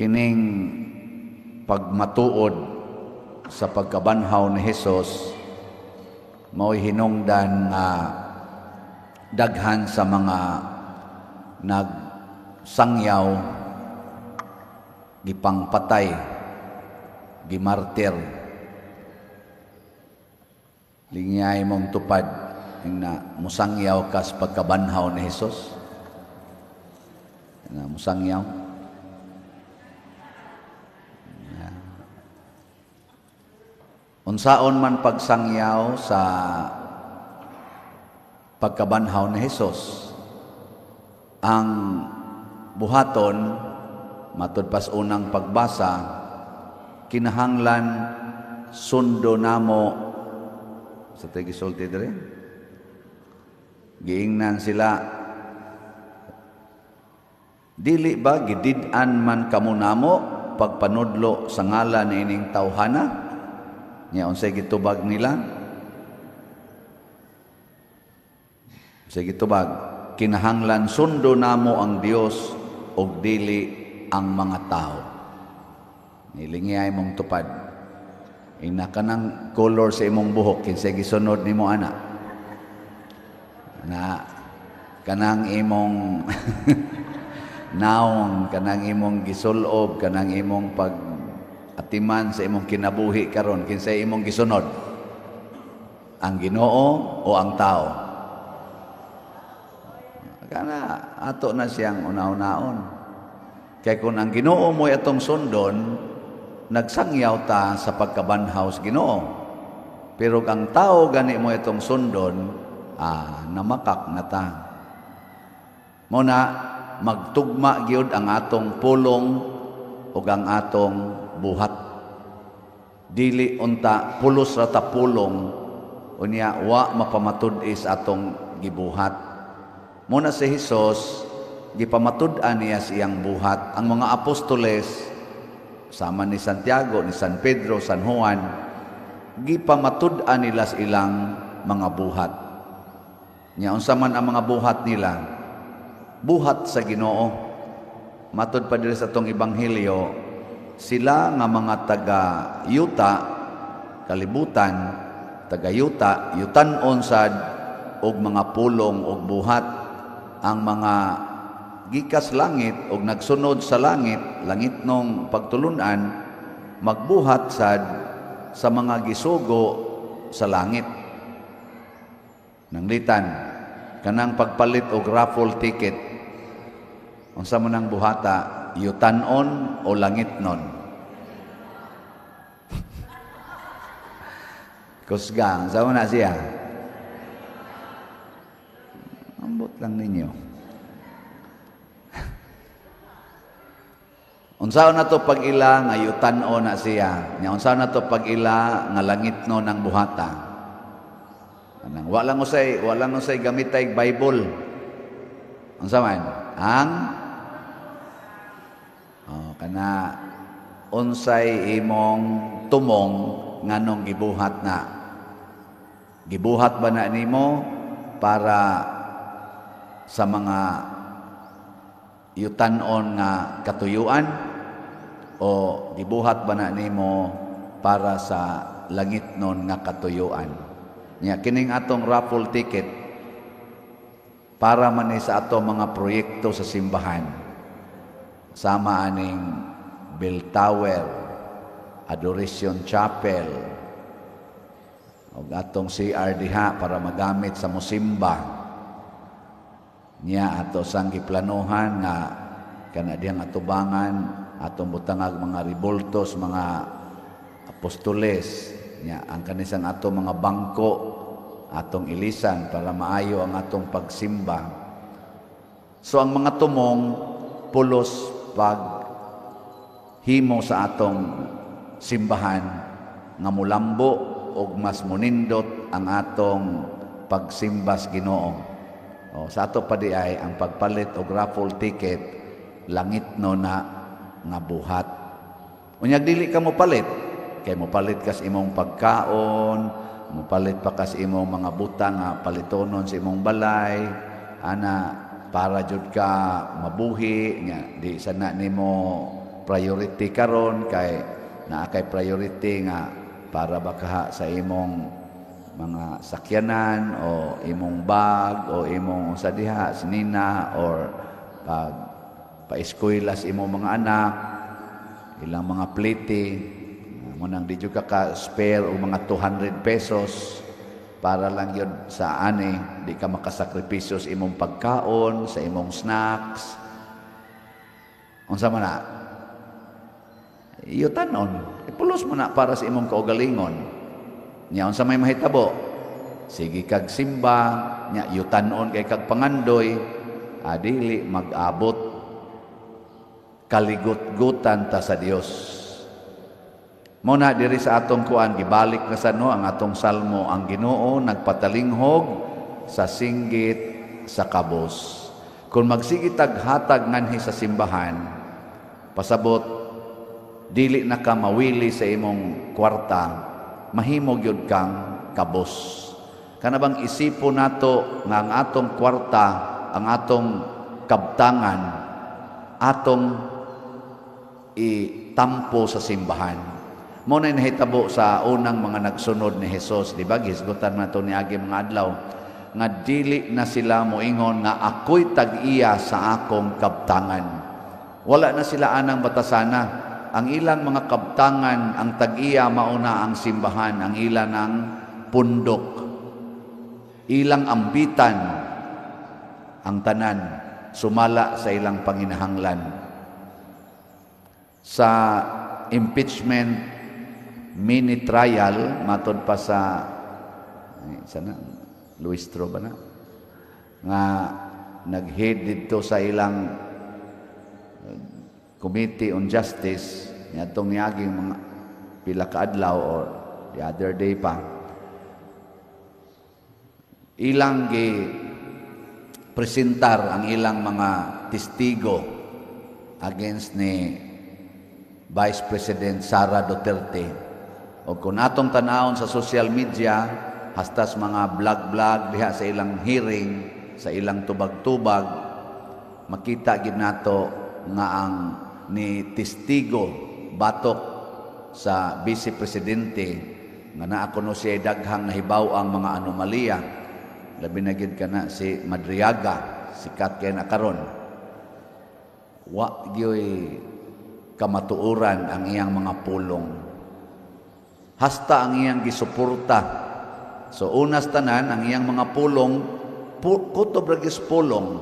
kining pagmatuod sa pagkabanhaw ni Hesus mao'y hinungdan nga daghan sa mga nagsangyaw, gipangpatay, gimartir. Lingay mong tupad na musangyaw ka sa pagkabanhaw ni Hesus. Na musangyaw. Unsaon man pagsangyaw sa pagkabanhaw ni Hesus, ang buhaton matud pas unang pagbasa, kinahanglan sundo namo sa tigisulti dire. Giingnan sila, dili ba gidid-an man kamo namo pagpanudlo sa ngalan ining tawhana? Nya unsay gitubag nila? Unsay gitubag? Kinahanglan sundo namo ang Dios ug dili ang mga tao. Nilingay mong tupad. Ina kanang color sa imong buhok kinsay gisunod nimo ana. Na kanang imong naong, kanang imong gisulob, kanang imong pag atiman sa imong kinabuhi karon, kinsay imong gisunod? Ang Ginoo o ang tao? Kana ato na siyang una-unaon. Kay kung ang Ginoo mo atong sundon, nagsangyaw ta sa pagkabanhaw sa Ginoo. Pero ang tao gani mo itong sundon, namakak na ta. Muna magtugma gyud ang atong pulong ug ang atong buhat. Dili unta pulos ra ta pulong unya wa mapamatud-i sa atong gibuhat. Muna si Hesus gipamatud-an niya siyang buhat. Ang mga apostoles sama ni Santiago, ni San Pedro, San Juan, gipamatud-an nila sa ilang mga buhat. Nya unsa man ang mga buhat nila? Buhat sa Ginoo. Matud pa diri sa atong ebanghelyo, sila nga mga taga-yuta, kalibutan, taga-yuta, yutan-on sad og mga pulong og buhat, ang mga gikas langit og nagsunod sa langit, langit nung pagtulunan, magbuhat sad sa mga gisugo sa langit. Nanglitan, kanang pagpalit og raffle ticket, unsa man ang buhata, yutan-on o langitnon? Kusgang, saan na siya? Ambot lang ninyo. Unsaon na to pag-ila nga yutan-on na siya? Nya unsaon na to pag-ila nga langitnon ang buhata? Anang walang usay gamitay Bible. Unsa man? Ang kana unsay imong tumong nganong gibuhat na? Gibuhat ba na nimo para sa mga yutan-on nga katuyuan o gibuhat ba na nimo para sa langitnon nga katuyuan? Nya kining atong raffle ticket para man sa ato mga proyekto sa simbahan. Sama aning bell tower, adoration chapel, o atong CR diha para magamit sa musimba. Nya ato sang giplanuhan nga kana diyang atubangan atong butangag mga reboltos, mga apostoles. Nya ang kanisang ato mga bangko atong ilisan para maayo ang atong pagsimba. So ang mga tumong pulos pag himo sa atong simbahan nga mulambo og mas munindot ang atong pagsimba sa Ginoo. Sa ato pa di ay ang pagpalit og raffle ticket langitno na nga buhat. Unyag dili ka mo palit, kay mo palit kas imong pagkaon, mo palit pa kas imong mga butang nga palitonon sa imong balay, ana para jud ka mabuhi nya di sana nimo priority karon kay naa kay priority nga para baka sa imong mga sakyanan o imong bag o imong sa diha sinina or pag pa-eskwela sa imong mga anak, ilang mga plite, mo nang di jud ka spare o mga 200 pesos para lang yun sa ani, di ka makasakripisyo sa imong pagkaon, sa imong snacks. Unsa man na? Iyutanon, ipulos mo na para sa imong kaugalingon. Nya unsa may mahitabo? Sige kag simba, nya yutanon kay kag pangandoy, adili mag-abot kaligut-gutan ta sa Dios. Muna diri sa atong kuan gibalik na sa no ang atong salmo, ang Ginoo nagpatalinghog sa singgit sa kabos. Kung magsigitag hatag nganhi sa simbahan, pasabot dili na ka mawili sa imong kwarta, mahimo gyud kang kabos. Kana bang isipo nato nga ang atong kwarta, ang atong kabtangan, atong itampo sa simbahan. Mo na nahitabo sa unang mga nagsunod ni Hesus, di ba? Gisgutan na ito ni Agi mga adlaw, nga dili na sila moingon nga ako'y tag-iya sa akong kabtangan. Wala na sila anang batasana. Ang ilang mga kabtangan, ang tag-iya mauna ang simbahan, ang ilang ang pundok. Ilang ambitan ang tanan, sumala sa ilang panginahanglan. Sa impeachment mini trial matod pa sa sana Luistro ba na nga nag-head dito sa ilang Committee on Justice niadtong niaging mga pila ka adlaw or the other day pa ilang gi presentar ang ilang mga testigo against ni Vice President Sara Duterte. O kung atong tanawon sa social media, hastas mga vlog-vlog diha sa ilang hearing, sa ilang tubag-tubag, makita gid nato nga ang ni testigo batok sa Vice Presidente nga naa kuno siya daghang nahibaw ang mga anomalya. Labi na gid kana si Madriaga, sikat kay na karon. Wa gyoy kamatuoran ang iyang mga pulong. Hasta ang iyang gisuporta. So unas tanan ang iyang mga pulong, kutob ra gis pulong,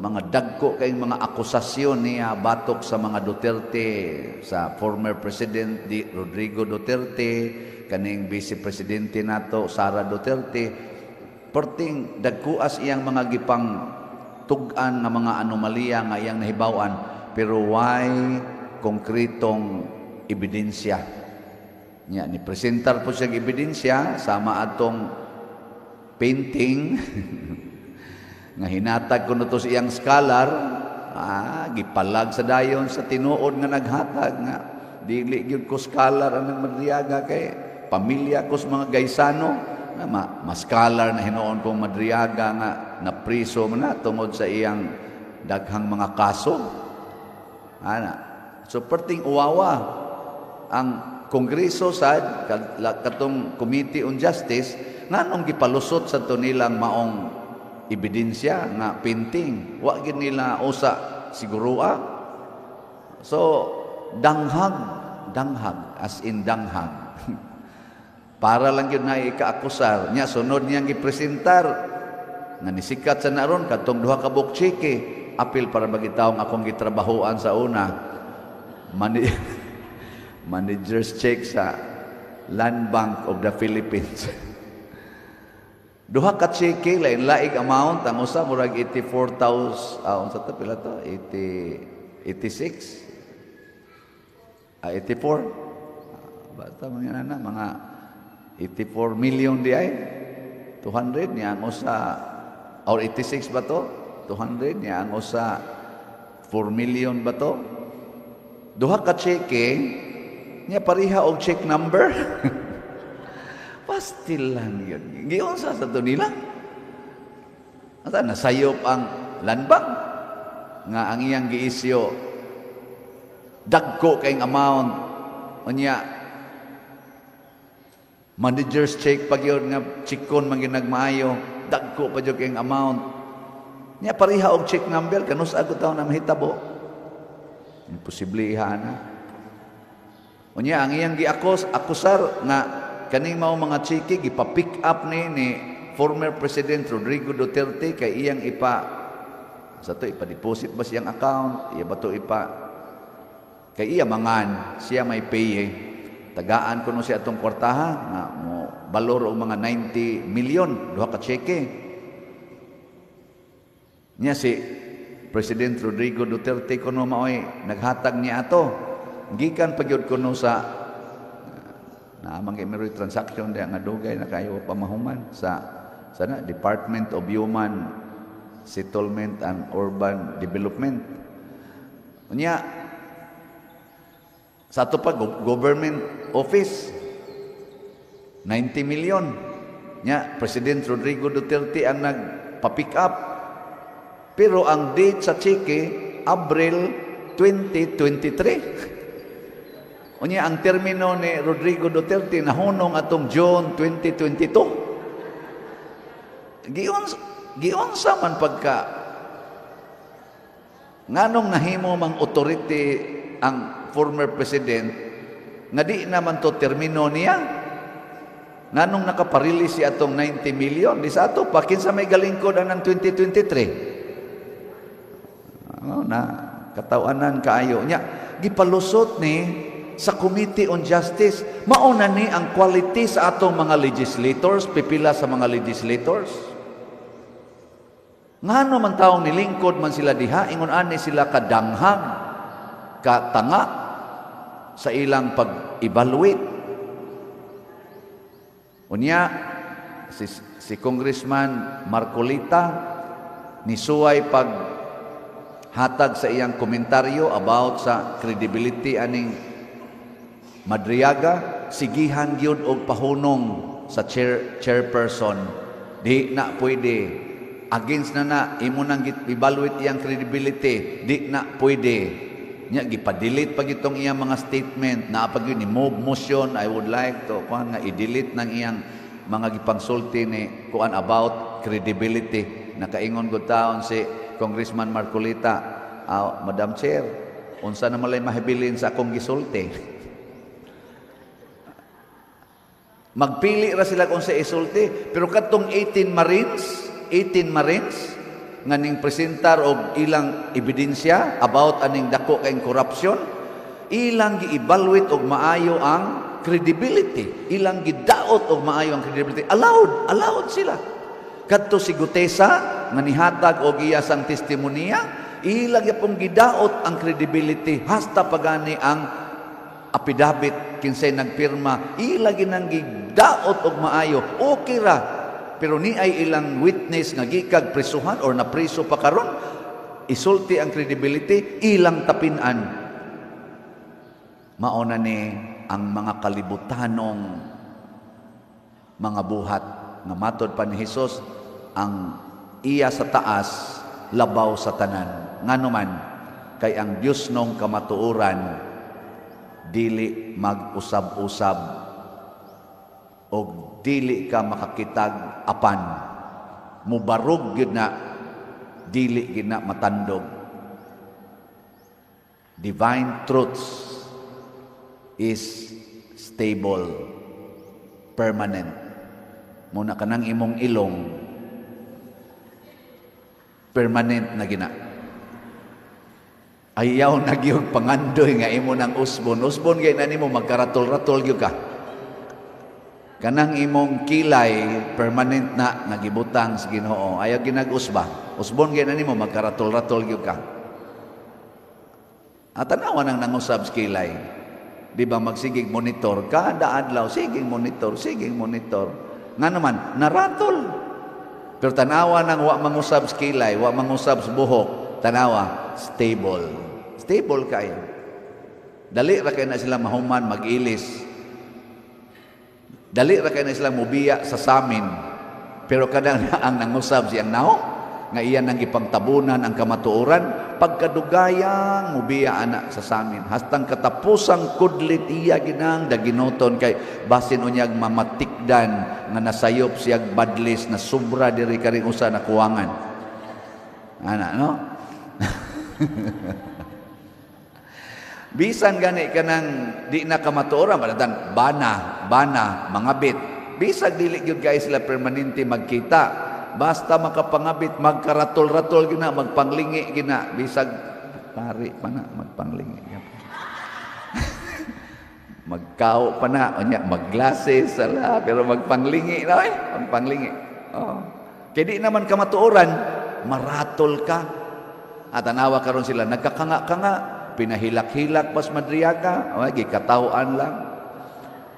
mga dagko kay mga akusasyon niya batok sa mga Duterte, sa former President Rodrigo Duterte, kaning Vice Presidente nato Sara Duterte, perting dagkuas iyang mga gipang tug-an nga mga anomalya nga iyang nahibaw-an, pero why konkretong ebidensya. Nya ni presentar po siya ebidensya sama atong painting nga hinatag kuno to siyang scholar, gipalag sa dayon sa tinuod nga naghatag nga dili gyud ko scholar ang Madriaga kay pamilya ko sa mga gaysano na mas scholar na hinuon kong Madriaga nga napriso man na tungod sa iyang daghang mga kaso. So perting uwawa ang Kongreso sa katong Committee on Justice nganong gipalusot sa to nilang maong ebidensya nga painting. Wa gid nila usa sigurua. So danghag as in danghag. Para lang yun na ikaakusar nya sunod niyang gipresentar nga nisikat sa naron katong duha ka bukchike apil para bagitaw nga akong gitrabahoan sa una manager's check sa Land Bank of the Philippines. Duha ka cheque lain-laing amount, ang usa murag 84,000 unsa ta pila to 86 84 basta mga mga 84 million di ay 200 niya ang usa or 86 ba to 200 niya ang usa 4 million ba to. Duha ka cheque niya pariha og check number. Pastil lang yun. Giunsa sa to nila. Asa nasayop ang Land Bank nga ang iyang giisyo dagko kayong amount. Unya, manager's check pag yun nga chikon man ginagmaayo, dagko pa yun kayong amount. Nya pariha og check number, kanus agot taon na mahitabo. Imposible iha na. Unya, ang iyang akusar nga kaning mao mga chiki gipa-pick up ni former President Rodrigo Duterte kay iyang sa to ipa-deposit ba siyang account, iya ba to kay iya mangan, siya may pay tagaan kuno siya atong kwartaha nga mo balor og mga 90 million duha ka cheque. Nya si President Rodrigo Duterte kuno maoy naghatag niya ato gikan pagyud kuno sa naamang memory transaction nga dugay na kayo pamahuman sa Department of Human Settlement and Urban Development. Unya sa ato pa government office 90 million. Nya President Rodrigo Duterte ang nagpa-pick up. Pero ang date sa cheque Abril 2023. Unya ang termino ni Rodrigo Duterte nahunong atong June 2022. Giyon sa man pagka nganong nahimo mang authority ang former president nga di naman to termino niya. Nganong nakaparili si atong 90 million di sa ato pa kinsa may galingkod ang 2023. Na katawanan kaayo nya gipalusot ni sa Committee on Justice, mauna ni ang quality sa atong mga legislators, pipila sa mga legislators. Ngano man taong nilingkod man sila diha, ingon ani sila kadanghag, katanga sa ilang pag-evaluate. Unya, si Congressman Marcolita nisuway pag hatag sa iyang komentaryo about sa credibility aning Madriaga, sigihan gyud og pahunong sa chairperson. Di na pwede. Against na imo nang evaluate iyang credibility. Di na pwede. Nya gipa-delete pag itong iyang mga statement na pag yun ni move motion I would like to kuan nga i-delete ng iyang mga gipangsulti ni kuan about credibility. Nakaingon gud taon si Congressman Marcolita, Madam Chair, unsa na malay mahibilin sa akong gisulti? Magpili ra sila kung sa isulti, pero katong 18 Marines nga ning presentar og ilang ebidensya about aning dako kay corruption, ilang gi-evaluate og maayo ang credibility, ilang gidaot og maayo ang credibility. Allowed sila. Kadto si Gutesa nga nihatag og iya sang testimonya, ilang gyapon gidaot ang credibility hasta pagani ang affidavit kinsay nagpirma, ilagi nang gidaot og maayo, okay ra. Pero ni ay ilang witness nga gikag prisuhan or napriso pa karon, isulti ang credibility, ilang tapinan. Mauna ni ang mga kalibutanong mga buhat nga matod pa ni Hesus, ang iya sa taas labaw sa tanan. Ngano man kay ang Dios nong kamatuoran dili mag-usab-usab o dili ka makakitag apan mubarog gyud na dili gyud na matandog. Divine truths is stable, permanent. Muna kanang imong ilong permanent na gina. Ayaw na gyud pangandoy nga imo nang usbon. Usbon gay na nimo magkaratol-ratol gyud ka. Kanang imong kilay permanent na nagibutang sa Ginoo. Ayaw ginag-usba. Usbon gay na nimo magkaratol-ratol gyud ka. At tanawa nang nangusab sa kilay. Di ba magsigig monitor kada adlaw, sigig monitor. Nga naman naratol. Pero tanawa nang wa mangusab sa kilay, wa mangusab sa buhok, tanawa stable kayo. Dali ra kay na sila mahuman mag-ilis. Dali ra kay na sila mubiya sa samin. Pero kadang ang nangusab siyang naho, nga iyan ang ipangtabunan ang kamatuoran, pagkadugayang mubiya anak sa samin. Hastang katapusang kudlit iya ginang daginoton kay basin unyag mamatikdan nga nasayop siyag badlis na sobra diri karing usa na kuwangan. Ana, no? Bisan gani kanang di na kamatuoran, balatan bana, mangabit. Bisag dili gyud guys sila permanente magkita. Basta makapangabit, magkaratol-ratol gina, magpanglingi gina, bisag pari pa na, magpanglingi. Magkao pa na, magglases, sala, pero magpanglingi na magpanglingi. Oh. Kaya di naman kamatuoran, maratol ka. At tanawa karon sila, nagkakanga-kanga, pinahilak-hilak pas madriyaga, gikatawaan lang.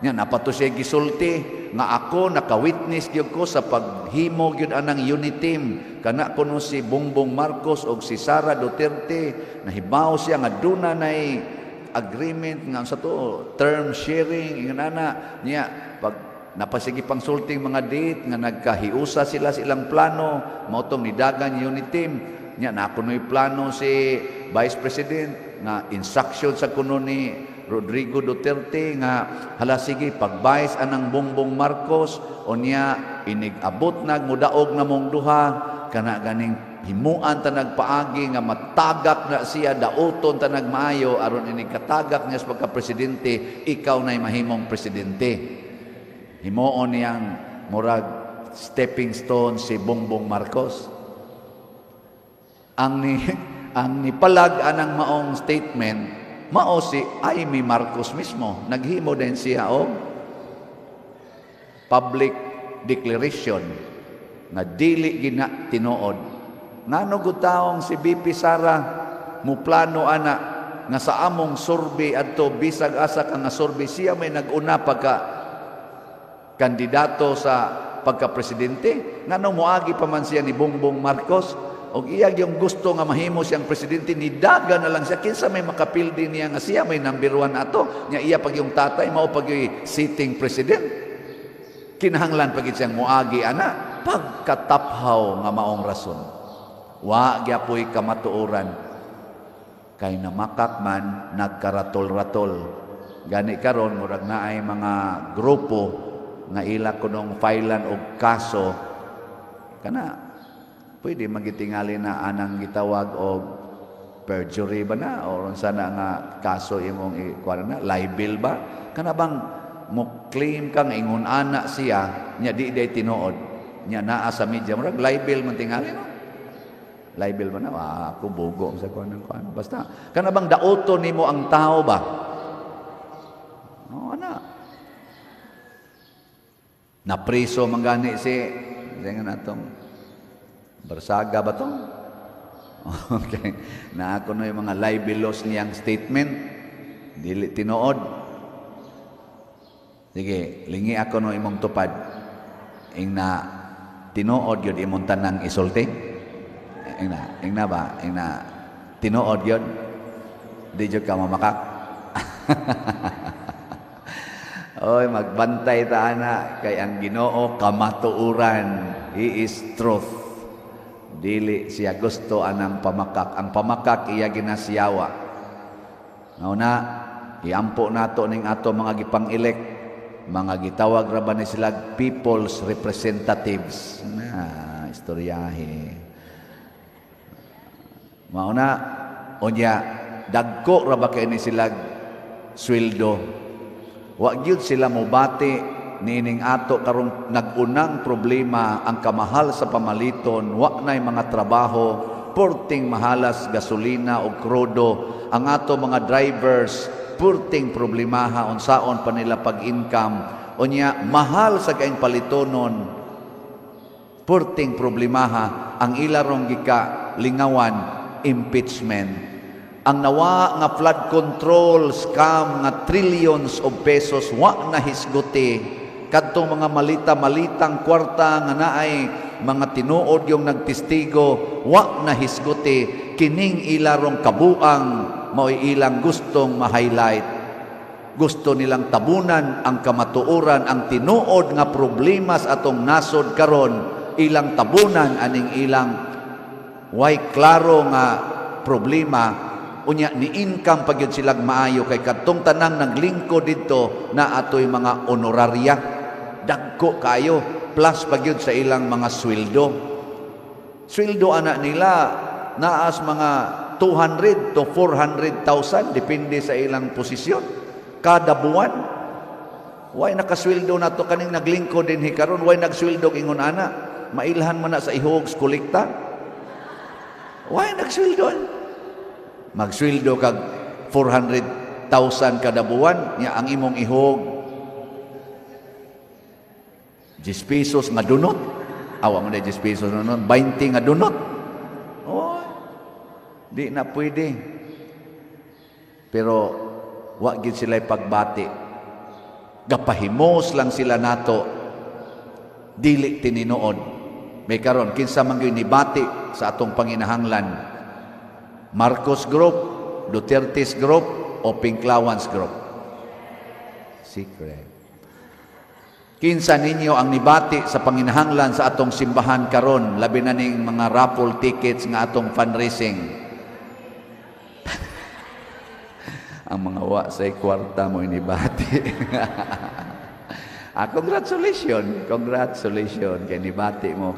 Nya napato siya gisulti nga ako naka-witness gyud ko sa paghimo gyud anang unit team kana kuno si Bongbong Marcos og si Sara Duterte, nahibaw siya nga duna nay agreement nga sa to term sharing inganana nya pag napasigi pang sulting mga date nga nagkahiusa sila sa ilang plano mao tong nidagan unit team nya na kunoy plano si Vice President nga instruction sa kuno ni Rodrigo Duterte nga hala sige pag-vice anang Bongbong Marcos o niya inigabot nagmudaog na mong duha kana ganing himuan ta nagpaagi nga matagak na siya dauton ta nagmaayo aron ini katagak niya sa pagka-presidente ikaw na'y mahimong presidente. Himuon niyang murag stepping stone si Bongbong Marcos. Ang ni palag anang maong statement mao si Amy Marcos mismo. Naghimo din siya o public declaration na dili gina tinuod. Ngano gutaong si BP Sara mo plano ana nga sa among survey adto bisag asa ka nga survey siya may nag-una pagka kandidato sa pagka-presidente. Ngano moagi pa man siya ni Bongbong Marcos og iyag yung gusto nga mahimo siyang presidente nidaga na lang siya kinsa may makapildi niya nga siya may number 1 ato nya iya pag yung tatay mao pag yung sitting president kinahanglan pag siyang moagi ana pagkataphaw nga maong rason wa gyapoy kamatuoran kay namakak man nagkaratol-ratol gani karon murag naay mga grupo nga ila kunong filean og kaso kana pwede magitingali na anang gitawag og perjury ba na o sana nga kaso imong ikuan na libel ba kana bang mo claim kang ingon ana siya nya di day tinuod nya naa sa media murag libel man tingali no libel ba na ako bugo sa kuan basta kana bang daoton nimo ang tao ba o ana na preso mangani si dengan atong Barsaga ba to? Okay. Na ako na yung mga libelous niyang statement. Dili tinuod. Sige, lingi ako no imong tupad. Ing na tinuod yun imong tanang isulti. Ing na ba? Ing na tinuod yun. Di yun ka mamakak. Oy, magbantay ta ana kay ang Ginoo kamatuoran. He is truth. Dili siya gusto anang pamakak. Ang pamakak iya ginasiyawa. Ngauna, iampo nato ning ato mga gipang-elect, mga gitawag ra ba ni sila people's representatives. Na, istoryahe. Mauna, unya, dagko ra ba kay ni sila sweldo. Wa gyud sila mobati nining ato karong nagunang problema ang kamahal sa pamaliton wa nay mga trabaho purting mahalas gasolina o krudo ang ato mga drivers purting problemaha unsaon pa nila pag-income unya mahal sa kaing palitonon purting problemaha ang ilarong gika lingawan impeachment ang nawa nga flood control scam nga trillions of pesos wa na hisguti kadtong mga malita-malitang kwarta nga naay mga tinuod yung nagtestigo wa na hisguti kining ilarong kabuang mao'y ilang gustong ma-highlight gusto nilang tabunan ang kamatuoran ang tinuod nga problema sa atong nasod karon ilang tabunan aning ilang Way klaro nga problema, unya ni income pag yun silang maayo kay katong tanang naglingkod dito na atoy mga honoraria. Dagko kayo, plus pag yun sa ilang mga sweldo. Sweldo anak nila, naas mga 200 to 400,000, depende sa ilang posisyon. Kada buwan, way nakasweldo na to kaning naglingkod din hikaron, way nagsweldo ingon ana, mailhan man na sa ihog kolekta. Way nagsweldo. Magsweldo kag 400,000 kada buwan, nya ang imong ihog 10 pesos nga dunot. Awa mo na 10 pesos nun, 20 nga dunot. Oh, di na pwede. Pero wa gid sila pagbati. Gapahimos lang sila nato, dili tininuod. May karon kinsa man gyud nibati sa atong panginahanglan. Marcos Group, Duterte's Group, o Pinklawans Group. Secret. Kinsa ninyo ang nibati sa panginahanglan sa atong simbahan karon, labi na ning mga raffle tickets nga atong fundraising. Ang mga wa sa kwarta mo inibati. Congratulations kay nibati mo.